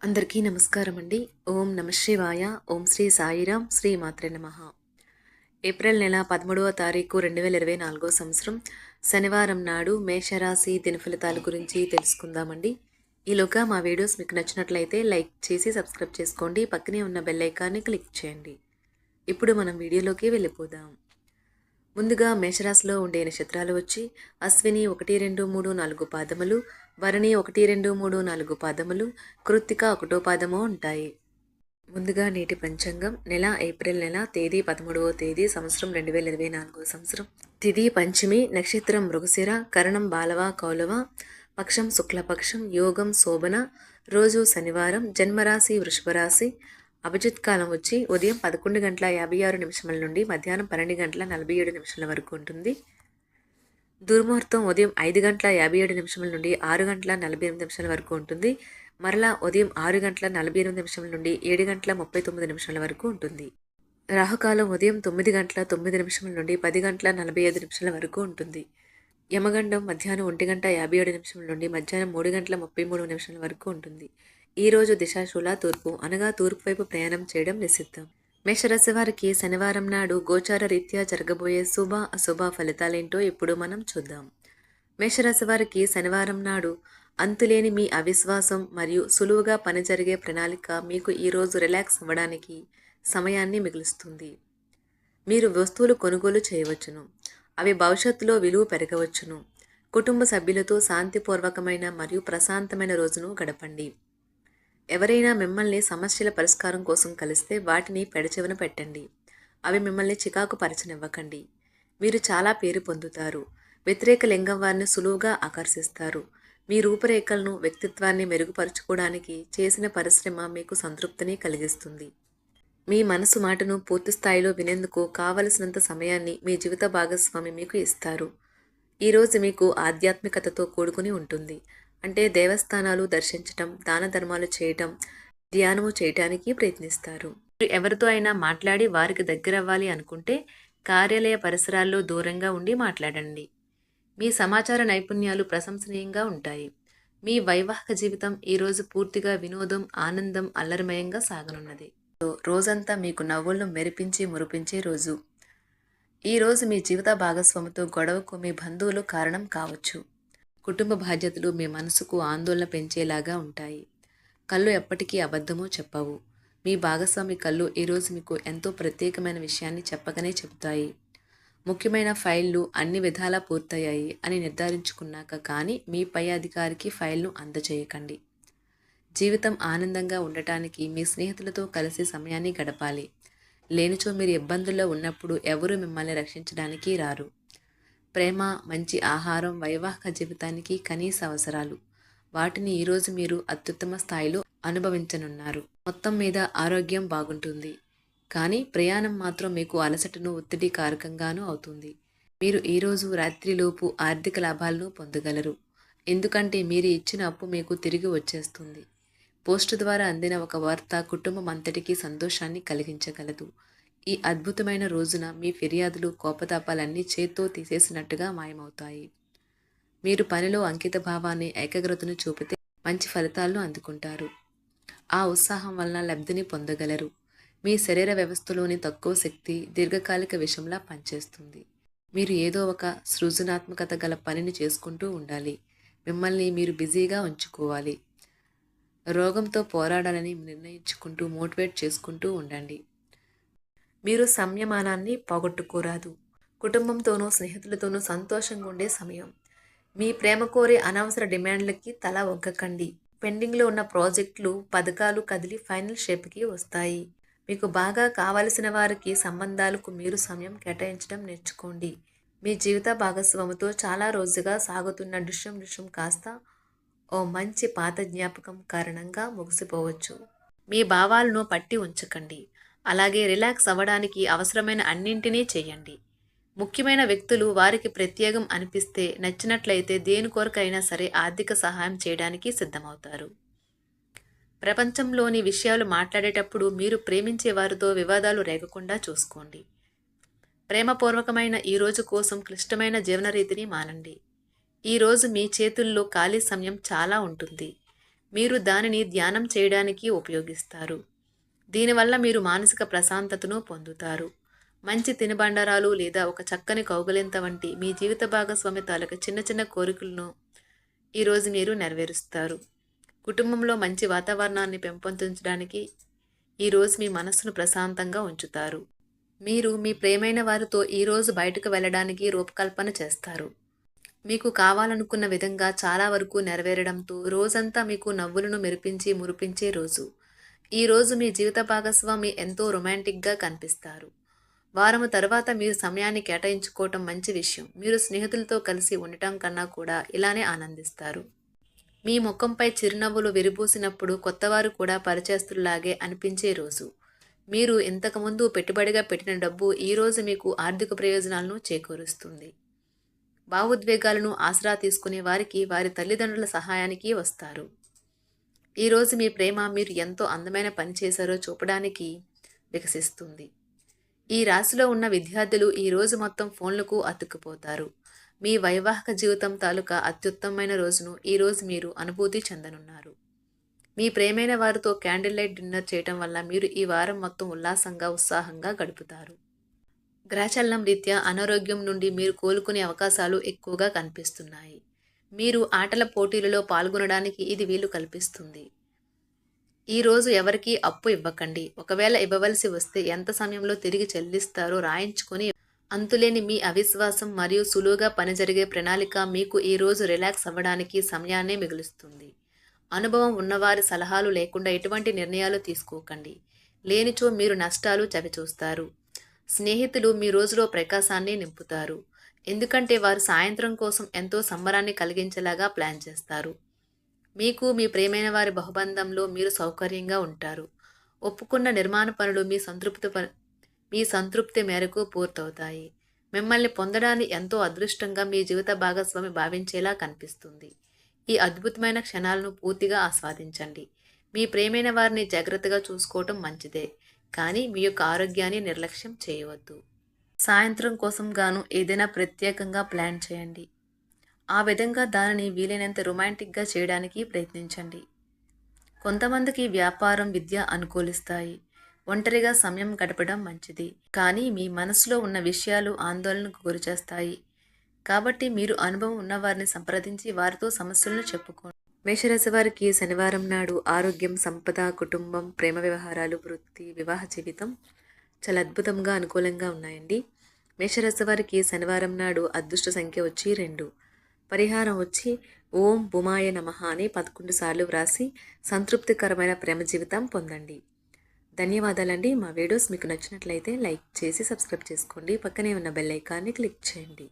అందరికీ నమస్కారం అండి. ఓం నమ శివాయ. ఓం శ్రీ సాయిరాం. శ్రీ మాత్రే నమః. ఏప్రిల్ నెల 13వ తారీఖు 2024 సంవత్సరం శనివారం నాడు మేషరాశి దినఫలితాల గురించి తెలుసుకుందామండి. ఈలోగా మా వీడియోస్ మీకు నచ్చినట్లయితే లైక్ చేసి సబ్స్క్రైబ్ చేసుకోండి. పక్కనే ఉన్న బెల్ ఐకాన్ని క్లిక్ చేయండి. ఇప్పుడు మనం వీడియోలోకి వెళ్ళిపోదాం. ముందుగా మేషరాశిలో ఉండే నక్షత్రాలు వచ్చి అశ్విని 1, 2, 3, 4 పాదములు, భరణి 1, 2, 3, 4 పాదములు, కృత్తిక 1వ పాదము ఉంటాయి. ముందుగా నేటి పంచాంగం నెల ఏప్రిల్ నెల తేదీ 13వ తేదీ సంవత్సరం 2024 సంవత్సరం తిథి పంచమి, నక్షత్రం మృగశిర, కరణం బాలవ కౌలవ, పక్షం శుక్లపక్షం, యోగం శోభన, రోజు శనివారం, జన్మరాశి వృషభరాశి. అభిజిత్ కాలం వచ్చి ఉదయం 11:56 నుండి మధ్యాహ్నం 12:47 వరకు ఉంటుంది. దుర్ముహూర్తం ఉదయం 5:57 నుండి 6:48 వరకు ఉంటుంది. మరలా ఉదయం 6:48 నుండి 7:39 వరకు ఉంటుంది. రాహుకాలం ఉదయం 9:09 నుండి 10:45 వరకు ఉంటుంది. యమగండం మధ్యాహ్నం 1:57 నుండి మధ్యాహ్నం 3:33 వరకు ఉంటుంది. ఈరోజు దిశాశూల తూర్పు అనగా తూర్పు వైపు ప్రయాణం చేయడం నిషిద్ధం. మేషరాశి వారికి శనివారం నాడు గోచార రీత్యా జరగబోయే శుభ అశుభ ఫలితాలేంటో ఇప్పుడు మనం చూద్దాం. మేషరాశి వారికి శనివారం నాడు అంతులేని మీ అవిశ్వాసం మరియు సులువుగా పని జరిగే ప్రణాళిక మీకు ఈరోజు రిలాక్స్ అవ్వడానికి సమయాన్ని మిగులుస్తుంది. మీరు వస్తువులు కొనుగోలు చేయవచ్చును. అవి భవిష్యత్తులో విలువ పెరగవచ్చును. కుటుంబ సభ్యులతో శాంతిపూర్వకమైన మరియు ప్రశాంతమైన రోజును గడపండి. ఎవరైనా మిమ్మల్ని సమస్యల పరిష్కారం కోసం కలిస్తే వాటిని పెడచెవిన పెట్టండి. అవి మిమ్మల్ని చికాకు పరచనివ్వకండి. మీరు చాలా పేరు పొందుతారు. వ్యతిరేక లింగం వారిని సులువుగా ఆకర్షిస్తారు. మీ రూపురేఖలను వ్యక్తిత్వాన్ని మెరుగుపరుచుకోవడానికి చేసిన పరిశ్రమ మీకు సంతృప్తిని కలిగిస్తుంది. మీ మనసు మాటను పూర్తి స్థాయిలో వినేందుకు కావలసినంత సమయాన్ని మీ జీవిత భాగస్వామి మీకు ఇస్తారు. ఈరోజు మీకు ఆధ్యాత్మికతతో కూడుకుని ఉంటుంది. అంటే దేవస్థానాలు దర్శించటం, దాన ధర్మాలు చేయటం, ధ్యానము చేయటానికి ప్రయత్నిస్తారు. మీరు ఎవరితో అయినా మాట్లాడి వారికి దగ్గరవ్వాలి అనుకుంటే కార్యాలయ పరిసరాల్లో దూరంగా ఉండి మాట్లాడండి. మీ సమాచార నైపుణ్యాలు ప్రశంసనీయంగా ఉంటాయి. మీ వైవాహిక జీవితం ఈరోజు పూర్తిగా వినోదం, ఆనందం, అల్లరిమయంగా సాగనున్నది. రోజంతా మీకు నవ్వులను మెరిపించి మురిపించే రోజు. ఈరోజు మీ జీవిత భాగస్వామితో గొడవకు మీ బంధువులు కారణం కావచ్చు. కుటుంబ బాధ్యతలు మీ మనసుకు ఆందోళన పెంచేలాగా ఉంటాయి. కళ్ళు ఎప్పటికీ అబద్ధమూ చెప్పవు. మీ భాగస్వామి కళ్ళు ఈరోజు మీకు ఎంతో ప్రత్యేకమైన విషయాన్ని చెప్పకనే చెబుతాయి. ముఖ్యమైన ఫైళ్లు అన్ని విధాలా పూర్తయ్యాయి అని నిర్ధారించుకున్నాక కానీ మీ పై అధికారికి ఫైల్ను అందజేయకండి. జీవితం ఆనందంగా ఉండటానికి మీ స్నేహితులతో కలిసి సమయాన్ని గడపాలి. లేనిచో మీరు ఇబ్బందుల్లో ఉన్నప్పుడు ఎవరూ మిమ్మల్ని రక్షించడానికి రారు. ప్రేమ, మంచి ఆహారం వైవాహిక జీవితానికి కనీస అవసరాలు. వాటిని ఈరోజు మీరు అత్యుత్తమ స్థాయిలో అనుభవించనున్నారు. మొత్తం మీద ఆరోగ్యం బాగుంటుంది. కానీ ప్రయాణం మాత్రం మీకు అలసటను, ఒత్తిడి కారకంగానూ అవుతుంది. మీరు ఈరోజు రాత్రిలోపు ఆర్థిక లాభాలను పొందగలరు. ఎందుకంటే మీరు ఇచ్చిన అప్పు మీకు తిరిగి వచ్చేస్తుంది. పోస్టు ద్వారా అందిన ఒక వార్త కుటుంబం అంతటికీ సంతోషాన్ని కలిగించగలదు. ఈ అద్భుతమైన రోజున మీ ఫిర్యాదులు, కోపతాపాలన్నీ చేత్తో తీసేసినట్టుగా మాయమవుతాయి. మీరు పనిలో అంకిత భావాన్ని, ఏకాగ్రతను చూపితే మంచి ఫలితాలను అందుకుంటారు. ఆ ఉత్సాహం వలన లబ్ధిని పొందగలరు. మీ శరీర వ్యవస్థలోని తక్కువ శక్తి దీర్ఘకాలిక విషంలా పనిచేస్తుంది. మీరు ఏదో ఒక సృజనాత్మకత గల పనిని చేసుకుంటూ ఉండాలి. మిమ్మల్ని మీరు బిజీగా ఉంచుకోవాలి. రోగంతో పోరాడాలని నిర్ణయించుకుంటూ మోటివేట్ చేసుకుంటూ ఉండండి. మీరు సంయమనాన్ని పోగొట్టుకోరాదు. కుటుంబంతోనూ స్నేహితులతోనూ సంతోషంగా ఉండే సమయం. మీ ప్రేమ కోరే అనవసర డిమాండ్లకి తల ఒగ్గకండి. పెండింగ్లో ఉన్న ప్రాజెక్టులు, పథకాలు కదిలి ఫైనల్ షేప్కి వస్తాయి. మీకు బాగా కావలసిన వారికి సంబంధాలకు మీరు సమయం కేటాయించడం నేర్చుకోండి. మీ జీవిత భాగస్వామితో చాలా రోజుగా సాగుతున్న డిష్యం కాస్త ఓ మంచి పాత జ్ఞాపకం కారణంగా ముగిసిపోవచ్చు. మీ భావాలను పట్టి ఉంచకండి. అలాగే రిలాక్స్ అవ్వడానికి అవసరమైన అన్నింటినీ చేయండి. ముఖ్యమైన వ్యక్తులు వారికి ప్రత్యేకం అనిపిస్తే నచ్చినట్లయితే దేని కొరకైనా సరే ఆర్థిక సహాయం చేయడానికి సిద్ధమవుతారు. ప్రపంచంలోని విషయాలు మాట్లాడేటప్పుడు మీరు ప్రేమించే వారితో వివాదాలు రేగకుండా చూసుకోండి. ప్రేమపూర్వకమైన ఈ రోజు కోసం క్లిష్టమైన జీవనరీతిని మానండి. ఈరోజు మీ చేతుల్లో ఖాళీ సమయం చాలా ఉంటుంది. మీరు దానిని ధ్యానం చేయడానికి ఉపయోగిస్తారు. దీనివల్ల మీరు మానసిక ప్రశాంతతను పొందుతారు. మంచి తినుబండారాలు లేదా ఒక చక్కని కౌగిలింత వంటి మీ జీవిత భాగస్వామి తాలూకు చిన్న చిన్న కోరికలను ఈరోజు మీరు నెరవేరుస్తారు. కుటుంబంలో మంచి వాతావరణాన్ని పెంపొందించడానికి ఈరోజు మీ మనస్సును ప్రశాంతంగా ఉంచుతారు. మీరు మీ ప్రియమైన వారితో ఈరోజు బయటకు వెళ్ళడానికి రూపకల్పన చేస్తారు. మీకు కావాలనుకున్న విధంగా చాలా వరకు నెరవేరడంతో రోజంతా మీకు నవ్వులను మురిపించే రోజు. ఈరోజు మీ జీవిత భాగస్వామి ఎంతో రొమాంటిక్గా కనిపిస్తారు. వారము తర్వాత మీరు సమయాన్ని కేటాయించుకోవటం మంచి విషయం. మీరు స్నేహితులతో కలిసి ఉండటం కన్నా కూడా ఇలానే ఆనందిస్తారు. మీ ముఖంపై చిరునవ్వులు విరిబూసినప్పుడు కొత్తవారు కూడా పరిచయస్తుల్లాగే అనిపించే రోజు. మీరు ఇంతకుముందు పెట్టుబడిగా పెట్టిన డబ్బు ఈరోజు మీకు ఆర్థిక ప్రయోజనాలను చేకూరుస్తుంది. భావోద్వేగాలను ఆసరా తీసుకునే వారికి వారి తల్లిదండ్రుల సహాయానికి వస్తారు. ఈరోజు మీ ప్రేమ మీరు ఎంతో అందమైన పని చేశారో చూపడానికి వికసిస్తుంది. ఈ రాశిలో ఉన్న విద్యార్థులు ఈరోజు మొత్తం ఫోన్లకు అతుక్కుపోతారు. మీ వైవాహిక జీవితం తాలూకా అత్యుత్తమమైన రోజును ఈరోజు మీరు అనుభూతి చెందనున్నారు. మీ ప్రేమైన వారితో క్యాండిల్ లైట్ డిన్నర్ చేయటం వల్ల మీరు ఈ వారం మొత్తం ఉత్సాహంగా గడుపుతారు. గ్రహచలనం రీత్యా అనారోగ్యం నుండి మీరు కోలుకునే అవకాశాలు ఎక్కువగా కనిపిస్తున్నాయి. మీరు ఆటల పోటీలలో పాల్గొనడానికి ఇది వీలు కల్పిస్తుంది. ఈరోజు ఎవరికీ అప్పు ఇవ్వకండి. ఒకవేళ ఇవ్వవలసి వస్తే ఎంత సమయంలో తిరిగి చెల్లిస్తారో రాయించుకొని అంతులేని మీ అవిశ్వాసం మరియు సులువుగా పనిజరిగే ప్రణాళిక మీకు ఈరోజు రిలాక్స్ అవ్వడానికి సమయాన్నే మిగులుస్తుంది. అనుభవం ఉన్నవారి సలహాలు లేకుండా ఎటువంటి నిర్ణయాలు తీసుకోకండి. లేనిచో మీరు నష్టాలు చవిచూస్తారు. స్నేహితులు మీ రోజులో ప్రకాశాన్ని నింపుతారు. ఎందుకంటే వారు సాయంత్రం కోసం ఎంతో సంబరాన్ని కలిగించేలాగా ప్లాన్ చేస్తారు. మీకు మీ ప్రియమైన వారి బహుబంధంలో మీరు సౌకర్యంగా ఉంటారు. ఒప్పుకున్న నిర్మాణ పనులు మీ సంతృప్తి మేరకు పూర్తవుతాయి. మిమ్మల్ని పొందడాన్ని ఎంతో అదృష్టంగా మీ జీవిత భాగస్వామి భావించేలా కనిపిస్తుంది. ఈ అద్భుతమైన క్షణాలను పూర్తిగా ఆస్వాదించండి. మీ ప్రియమైన వారిని జాగ్రత్తగా చూసుకోవటం మంచిదే, కానీ మీ యొక్క ఆరోగ్యాన్ని నిర్లక్ష్యం చేయవద్దు. సాయంత్రం కోసం గాను ఏదైనా ప్రత్యేకంగా ప్లాన్ చేయండి. ఆ విధంగా దానిని వీలైనంత రొమాంటిక్గా చేయడానికి ప్రయత్నించండి. కొంతమందికి వ్యాపారం, విద్య అనుకూలిస్తాయి. ఒంటరిగా సమయం గడపడం మంచిది, కానీ మీ మనసులో ఉన్న విషయాలు ఆందోళనకు గురిచేస్తాయి. కాబట్టి మీరు అనుభవం ఉన్నవారిని సంప్రదించి వారితో సమస్యలను చెప్పుకోండి. మేషరాశి వారికి శనివారం నాడు ఆరోగ్యం, సంపద, కుటుంబం, ప్రేమ వ్యవహారాలు, వృత్తి, వివాహ జీవితం చాలా అద్భుతంగా అనుకూలంగా ఉన్నాయండి. మేషరాశి వారికి శనివారం నాడు అదృష్ట సంఖ్య వచ్చి 2. పరిహారం వచ్చి ఓం భూమాయ నమః అని 11 సార్లు వ్రాసి సంతృప్తికరమైన ప్రేమ జీవితం పొందండి. ధన్యవాదాలండి. మా వీడియోస్ మీకు నచ్చినట్లయితే లైక్ చేసి సబ్స్క్రైబ్ చేసుకోండి. పక్కనే ఉన్న బెల్ ఐకాన్ని క్లిక్ చేయండి.